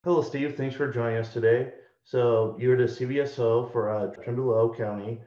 Hello, Steve. Thanks for joining us today. So you're the CVSO for Trempealeau County.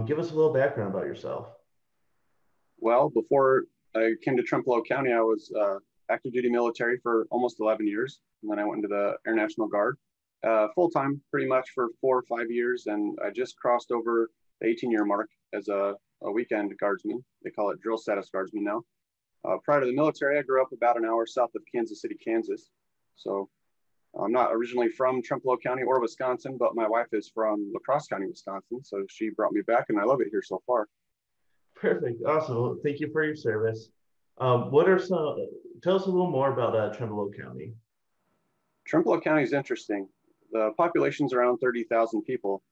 Give us a little background about yourself. Well, before I came to Trempealeau County, I was active duty military for almost 11 years. And then I went into the Air National Guard full time pretty much for 4 or 5 years. And I just crossed over the 18-year mark as a weekend guardsman. They call it drill status guardsman now. Prior to the military, I grew up about an hour south of Kansas City, Kansas. So I'm not originally from Trempealeau County or Wisconsin, but my wife is from La Crosse County, Wisconsin. So she brought me back, and I love it here so far. Perfect. Awesome. Well, thank you for your service. What are some, tell us a little more about Trempealeau County. Trempealeau County is interesting. The population's around 30,000 people,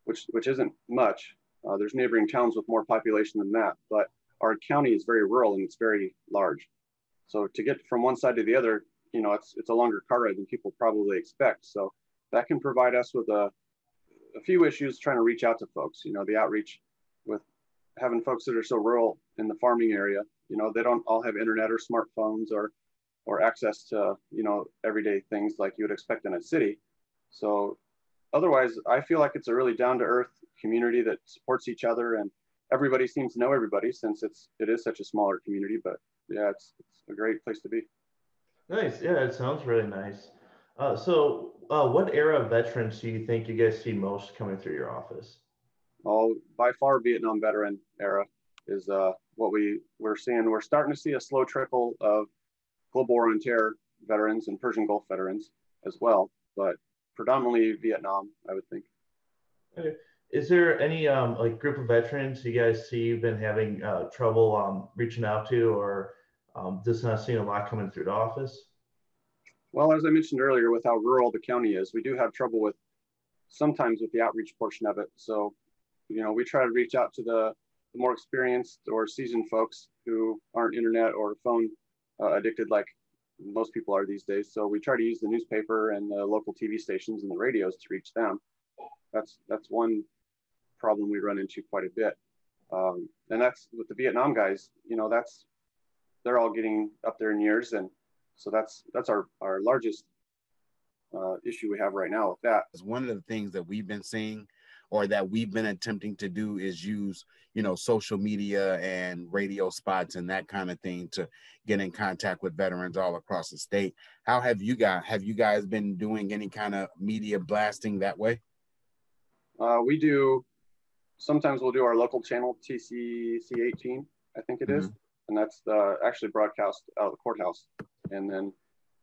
which isn't much. There's neighboring towns with more population than that, but our county is very rural and it's very large. So to get from one side to the other, it's a longer car ride than people probably expect. So that can provide us with a few issues trying to reach out to folks. The outreach with having folks that are so rural in the farming area, they don't all have internet or smartphones or access to everyday things like you would expect in a city. So otherwise, I feel like it's a really down to earth community that supports each other, and everybody seems to know everybody since it is such a smaller community. But yeah, it's a great place to be. Nice. Yeah, it sounds really nice. What era of veterans do you think you guys see most coming through your office? All by far Vietnam veteran era is what we're seeing. We're starting to see a slow trickle of global war on terror veterans and Persian Gulf veterans as well, but predominantly Vietnam, I would think. Okay. Is there any like group of veterans you guys see you've been having trouble reaching out to, or just not seeing a lot coming through the office? Well, as I mentioned earlier, with how rural the county is, we do have trouble with sometimes with the outreach portion of it. So, we try to reach out to the more experienced or seasoned folks who aren't internet or phone addicted like most people are these days. So we try to use the newspaper and the local TV stations and the radios to reach them. That's one problem we run into quite a bit. And that's with the Vietnam guys. That's they're all getting up there in years, and so that's our largest issue we have right now with that. One of the things that we've been seeing or that we've been attempting to do is use, social media and radio spots and that kind of thing to get in contact with veterans all across the state. How have you guys been doing any kind of media blasting that way? We do sometimes we'll do our local channel TCC 18, I think it is, Mm-hmm. and that's actually broadcast out of the courthouse, and then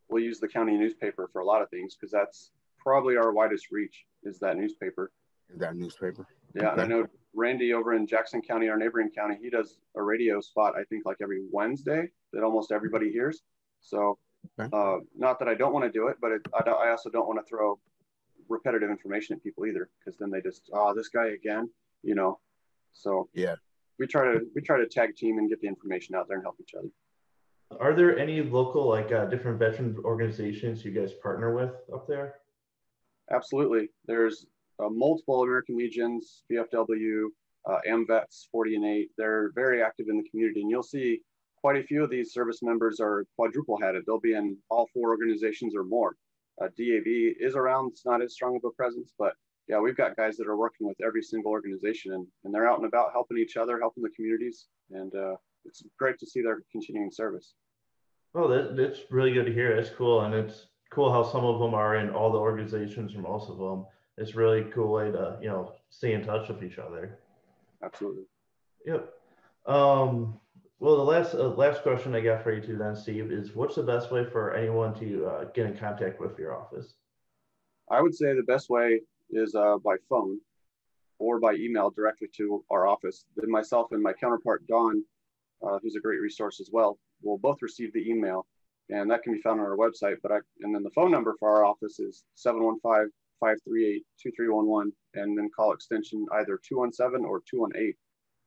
we'll use the county newspaper for a lot of things because that's probably our widest reach is that newspaper. Is that newspaper? Yeah, and I Okay. know Randy over in Jackson County, our neighboring county, he does a radio spot, I think, like every Wednesday that almost everybody hears. So, Okay. not that I don't want to do it, but I also don't want to throw repetitive information at people either, because then they just, oh, this guy again, you know. So Yeah. we try to tag team and get the information out there and help each other. Are there any local like different veteran organizations you guys partner with up there? Absolutely. There's multiple American Legions, VFW, AMVETS 40 and 8. They're very active in the community, and you'll see quite a few of these service members are quadruple headed. They'll be in all four organizations or more. DAV is around, it's not as strong of a presence, but yeah, we've got guys that are working with every single organization, and they're out and about helping each other, helping the communities, and it's great to see their continuing service. Oh, that's really good to hear. That's cool, and it's cool how some of them are in all the organizations or most of them. It's really cool way to stay in touch with each other. Absolutely. Yep. Um, well, the last question I got for you too, then, Steve, is what's the best way for anyone to get in contact with your office? I would say the best way is by phone or by email directly to our office. Then myself and my counterpart, Don, who's a great resource as well, will both receive the email, and that can be found on our website. And then the phone number for our office is 715-538-2311, and then call extension either 217 or 218,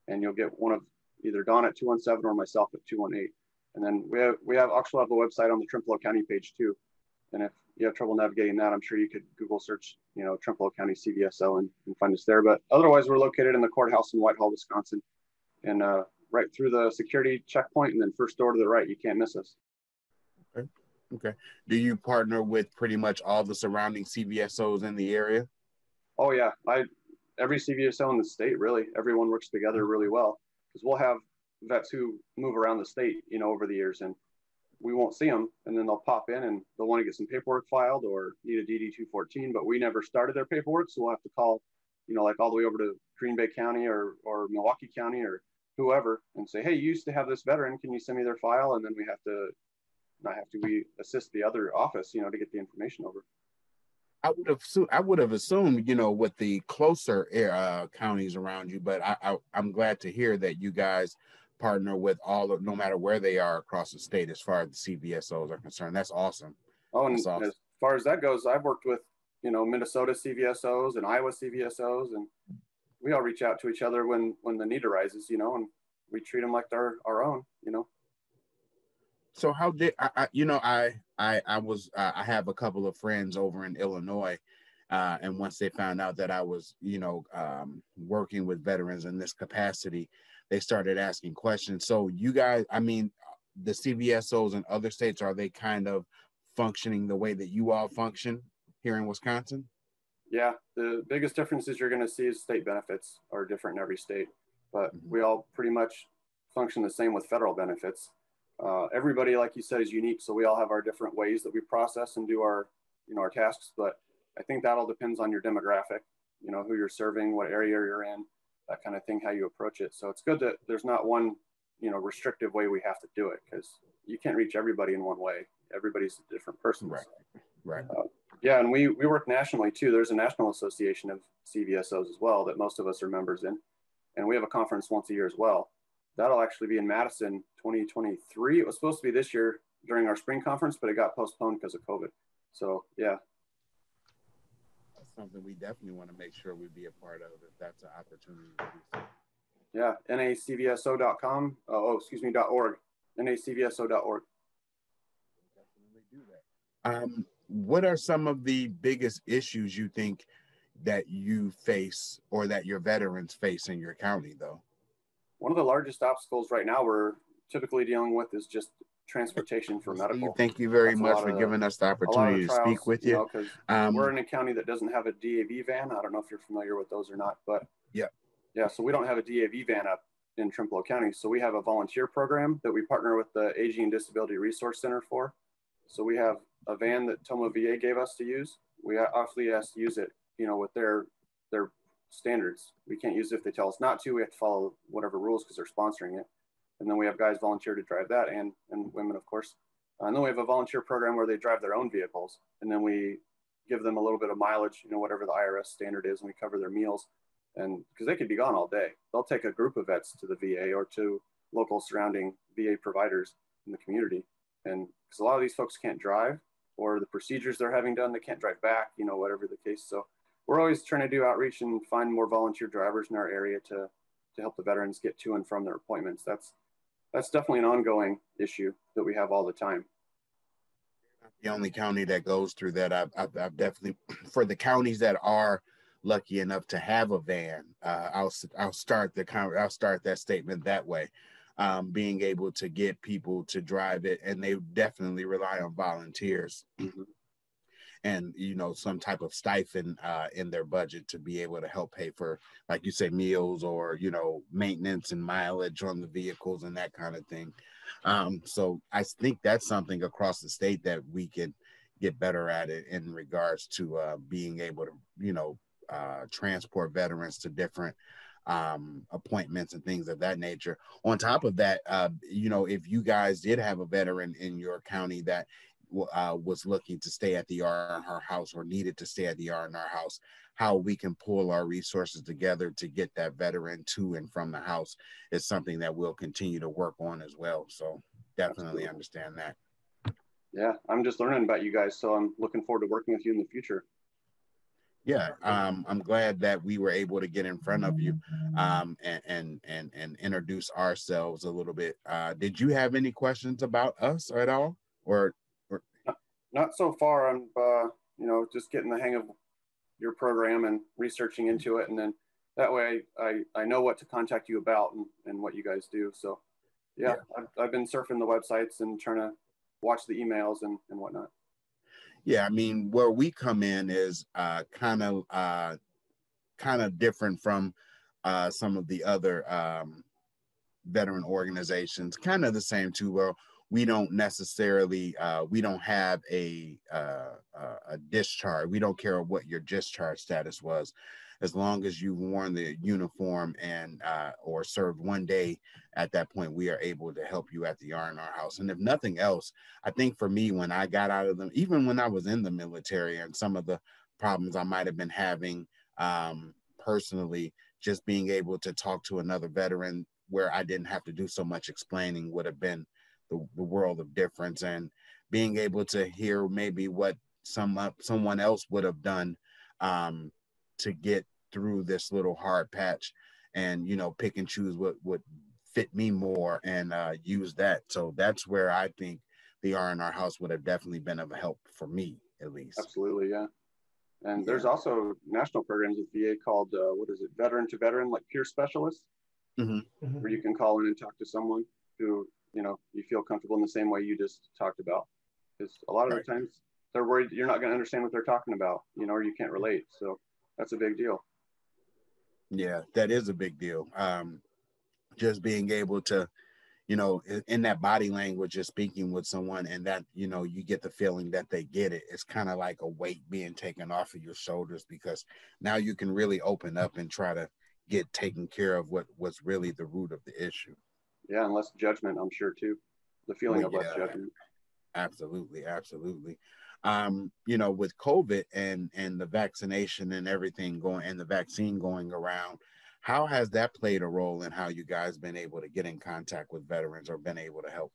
and you'll get one of either Don at 217 or myself at 218. And then we also have a website on the Trempealeau County page too. And if you have trouble navigating that, I'm sure you could Google search, Trempealeau County CVSO and find us there. But otherwise, we're located in the courthouse in Whitehall, Wisconsin, and right through the security checkpoint, and then first door to the right. You can't miss us. Okay. Okay. Do you partner with pretty much all the surrounding CVSOs in the area? Oh yeah, every CVSO in the state, really, everyone works together really well because we'll have vets who move around the state, you know, over the years, and we won't see them, and then they'll pop in and they'll want to get some paperwork filed or need a DD 214, but we never started their paperwork, so we'll have to call, you know, like all the way over to Green Bay County or Milwaukee County or whoever and say, hey, you used to have this veteran, can you send me their file? And then we have to, not have to, we assist the other office, you know, to get the information over. I would have assumed, you know, with the closer counties around you, but I'm glad to hear that you guys partner with all of, no matter where they are across the state, as far as the CVSOs are concerned. That's awesome. Oh, and That's awesome. as far as that goes, I've worked with, you know, Minnesota CVSOs and Iowa CVSOs, and we all reach out to each other when the need arises, you know, and we treat them like they're our own, you know. So how did I have a couple of friends over in Illinois, and once they found out that I was, you know, working with veterans in this capacity, they started asking questions. So you guys, I mean, the CVSOs in other states, are they kind of functioning the way that you all function here in Wisconsin? Yeah, the biggest differences you're going to see is state benefits are different in every state, but we all pretty much function the same with federal benefits. Everybody, like you said, is unique, so we all have our different ways that we process and do our, you know, our tasks. But I think that all depends on your demographic, you know, who you're serving, what area you're in, that kind of thing, how you approach it. So it's good that there's not one, you know, restrictive way we have to do it, because you can't reach everybody in one way. Everybody's a different person. Right. Right. Yeah, and we work nationally too. There's a national association of CVSOs as well that most of us are members in, and we have a conference once a year as well. That'll actually be in Madison 2023. It was supposed to be this year during our spring conference, but it got postponed because of COVID. So yeah. That's something we definitely want to make sure we be a part of, if that's an opportunity to do so. Yeah, nacvso.com. .org. nacvso.org. Definitely do that. What are some of the biggest issues you think that you face or that your veterans face in your county, though? One of the largest obstacles right now we're typically dealing with is just transportation for medical. Thank you very much for giving us the opportunity to speak with you. Because we're in a county that doesn't have a DAV van. I don't know if you're familiar with those or not, but yeah. So we don't have a DAV van up in Trimble County. So we have a volunteer program that we partner with the Aging and Disability Resource Center for. So we have a van that Toma VA gave us to use. We obviously have to use it, you know, with their standards. We can't use it if they tell us not to. We have to follow whatever rules because they're sponsoring it. And then we have guys volunteer to drive that, and women, of course. And then we have a volunteer program where they drive their own vehicles, and then we give them a little bit of mileage, you know, whatever the IRS standard is, and we cover their meals. And because they could be gone all day, they'll take a group of vets to the VA or to local surrounding VA providers in the community. And because a lot of these folks can't drive, or the procedures they're having done, they can't drive back, you know, whatever the case. So we're always trying to do outreach and find more volunteer drivers in our area to help the veterans get to and from their appointments. That's definitely an ongoing issue that we have all the time. The only county that goes through that. I've definitely, for the counties that are lucky enough to have a van, I'll start that statement that way. Being able to get people to drive it, and they definitely rely on volunteers. Mm-hmm. And, you know, some type of stipend in their budget to be able to help pay for, like you say, meals or, you know, maintenance and mileage on the vehicles and that kind of thing. So I think that's something across the state that we can get better at it in regards to being able to, you know, transport veterans to different appointments and things of that nature. On top of that, you know, if you guys did have a veteran in your county that was looking to stay at the R&R house or needed to stay at the R&R house, how we can pull our resources together to get that veteran to and from the house is something that we'll continue to work on as well. So definitely understand that. Yeah, I'm just learning about you guys, so I'm looking forward to working with you in the future. Yeah, I'm glad that we were able to get in front of you and introduce ourselves a little bit. Did you have any questions about us at all, or? Not so far. I'm, you know, just getting the hang of your program and researching into it, and then that way I know what to contact you about and what you guys do. So, yeah. I've been surfing the websites and trying to watch the emails and whatnot. Yeah, I mean, where we come in is kind of different from some of the other veteran organizations, kind of the same too. Well, we don't necessarily we don't have a discharge. We don't care what your discharge status was, as long as you've worn the uniform and or served 1 day. At that point, we are able to help you at the R&R house. And if nothing else, I think for me, when I got out of them, even when I was in the military, and some of the problems I might have been having personally, just being able to talk to another veteran where I didn't have to do so much explaining would have been the world of difference. And being able to hear maybe what someone else would have done to get through this little hard patch, and pick and choose what would fit me more, and use that. So that's where I think the R&R house would have definitely been of help for me, at least. Absolutely, yeah. And there's also national programs with VA called what is it, veteran to veteran, like peer specialists, where you can call in and talk to someone who you feel comfortable in the same way you just talked about. Because a lot of the times they're worried you're not going to understand what they're talking about, or you can't relate. So that's a big deal. Yeah, that is a big deal. Just being able to, in that body language, just speaking with someone, and that, you get the feeling that they get it. It's kind of like a weight being taken off of your shoulders, because now you can really open up and try to get taken care of what was really the root of the issue. Yeah, and less judgment, I'm sure, too. The feeling of less judgment. Absolutely. With COVID and the vaccination and everything going, and the vaccine going around, how has that played a role in how you guys been able to get in contact with veterans or been able to help?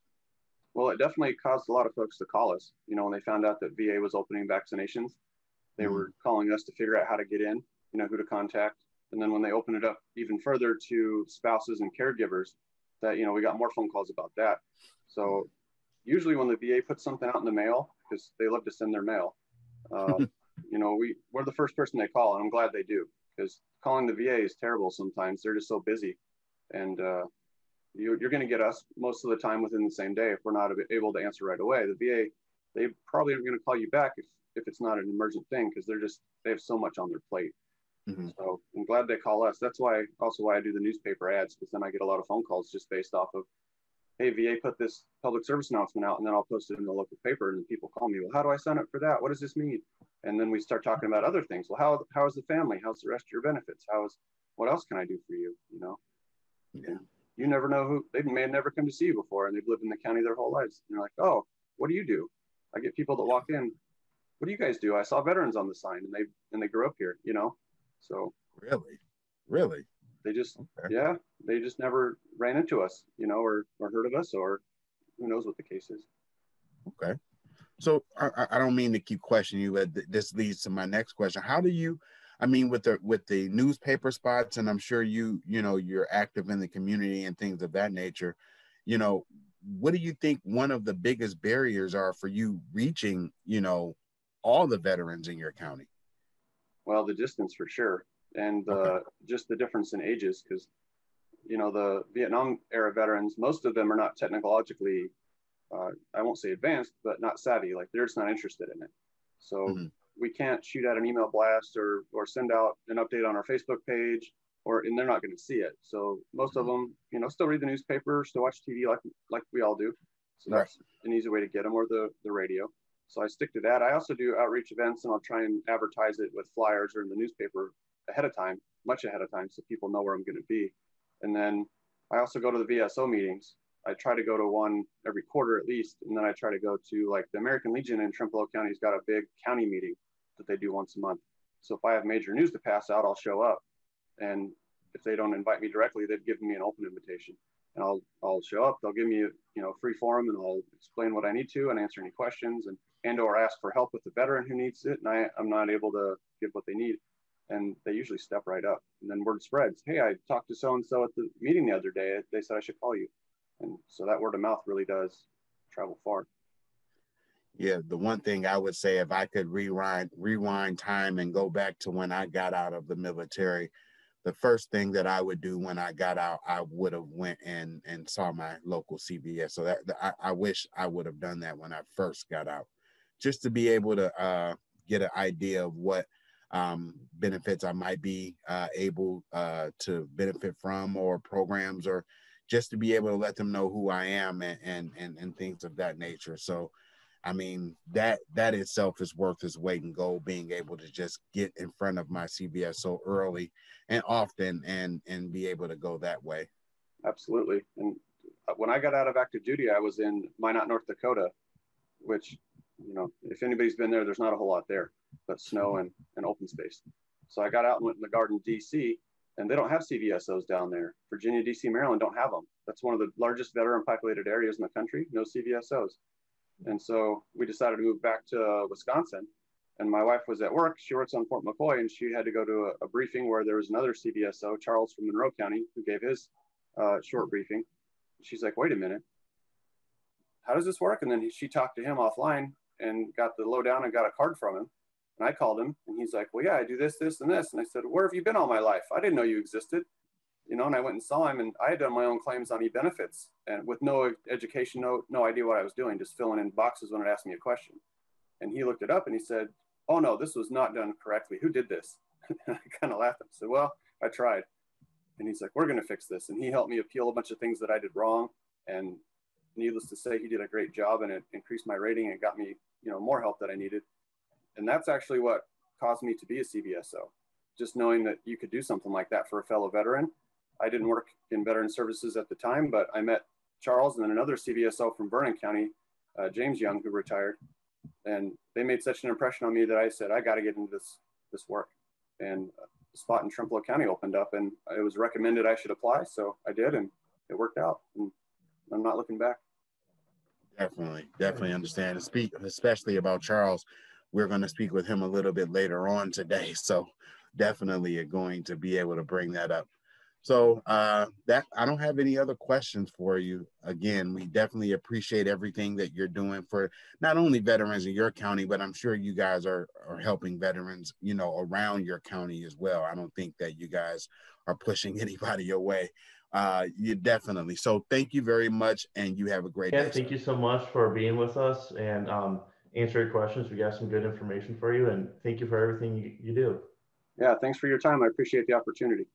Well, it definitely caused a lot of folks to call us. When they found out that VA was opening vaccinations, they were calling us to figure out how to get in, who to contact. And then when they opened it up even further to spouses and caregivers, that, we got more phone calls about that. So usually when the VA puts something out in the mail, because they love to send their mail, we're the first person they call, and I'm glad they do, because calling the VA is terrible sometimes. They're just so busy. And you're going to get us most of the time within the same day if we're not able to answer right away. The VA, they probably aren't going to call you back if it's not an emergent thing, because they have so much on their plate. So I'm glad they call us. That's why I do the newspaper ads, because then I get a lot of phone calls just based off of, hey, VA put this public service announcement out, and then I'll post it in the local paper, and people call me, well, how do I sign up for that? What does this mean? And then we start talking about other things. Well, how is the family? How's the rest of your benefits? What else can I do for you? Yeah. You never know who, they may have never come to see you before, and they've lived in the county their whole lives. And you're like, oh, what do you do? I get people that walk in, what do you guys do? I saw veterans on the sign, and they grew up here, So really, they just they just never ran into us, or heard of us, or who knows what the case is. Okay. So I don't mean to keep questioning you, but this leads to my next question. How do you, with the newspaper spots, and I'm sure you're active in the community and things of that nature, what do you think one of the biggest barriers are for you reaching, all the veterans in your county? Well, the distance for sure. And just the difference in ages, because, the Vietnam era veterans, most of them are not technologically, I won't say advanced, but not savvy. Like, they're just not interested in it. So we can't shoot out an email blast or send out an update on our Facebook page, and they're not going to see it. So most of them, still read the newspaper, still watch TV like we all do. So that's an easy way to get them, or the radio. So I stick to that. I also do outreach events, and I'll try and advertise it with flyers or in the newspaper ahead of time, much ahead of time, so people know where I'm going to be. And then I also go to the VSO meetings. I try to go to one every quarter at least. And then I try to go to, like, the American Legion in Trempealeau County's got a big county meeting that they do once a month. So if I have major news to pass out, I'll show up. And if they don't invite me directly, they've given me an open invitation. And I'll show up. They'll give me a free forum, and I'll explain what I need to and answer any questions, and or ask for help with the veteran who needs it, and I'm not able to give what they need. And they usually step right up. And then word spreads. Hey, I talked to so-and-so at the meeting the other day. They said I should call you. And so that word of mouth really does travel far. Yeah, the one thing I would say, if I could rewind time and go back to when I got out of the military, the first thing that I would do when I got out, I would have went and saw my local CVS. So I wish I would have done that when I first got out, just to be able to get an idea of what benefits I might be able to benefit from, or programs, or just to be able to let them know who I am and things of that nature. So, I mean, that itself is worth its weight in gold, being able to just get in front of my CVS so early and often and be able to go that way. Absolutely. And when I got out of active duty, I was in Minot, North Dakota, which, you know, if anybody's been there, there's not a whole lot there but snow and open space. So I got out and went in the garden, DC, and they don't have CVSOs down there. Virginia, DC, Maryland don't have them. That's one of the largest veteran populated areas in the country, no CVSOs. And so we decided to move back to Wisconsin. And my wife was at work. She works on Fort McCoy, and she had to go to a briefing where there was another CVSO, Charles from Monroe County, who gave his short briefing. She's like, wait a minute, how does this work? And then she talked to him offline and got the lowdown and got a card from him. And I called him, and he's like, well, yeah, I do this, this, and this. And I said, where have you been all my life? I didn't know you existed. You know, and I went and saw him, and I had done my own claims on e-benefits, and with no education, no idea what I was doing, just filling in boxes when it asked me a question. And he looked it up and he said, oh no, this was not done correctly. Who did this? And I kind of laughed. I said, well, I tried. And he's like, we're going to fix this. And he helped me appeal a bunch of things that I did wrong. And needless to say, he did a great job, and it increased my rating and got me, you know, more help that I needed. And that's actually what caused me to be a CVSO. Just knowing that you could do something like that for a fellow veteran. I didn't work in veteran services at the time, but I met Charles and then another CVSO from Vernon County, James Young, who retired. And they made such an impression on me that I said, I got to get into this work. And a spot in Trempealeau County opened up, and it was recommended I should apply. So I did, and it worked out. And I'm not looking back. Definitely understand. And speak especially about Charles. We're going to speak with him a little bit later on today. So definitely you're going to be able to bring that up. So that I don't have any other questions for you. Again, we definitely appreciate everything that you're doing for not only veterans in your county, but I'm sure you guys are helping veterans, you know, around your county as well. I don't think that you guys are pushing anybody away. You definitely. So thank you very much, and you have a great day. Thank you so much for being with us and answering questions. We got some good information for you, and thank you for everything you do. Yeah, thanks for your time. I appreciate the opportunity.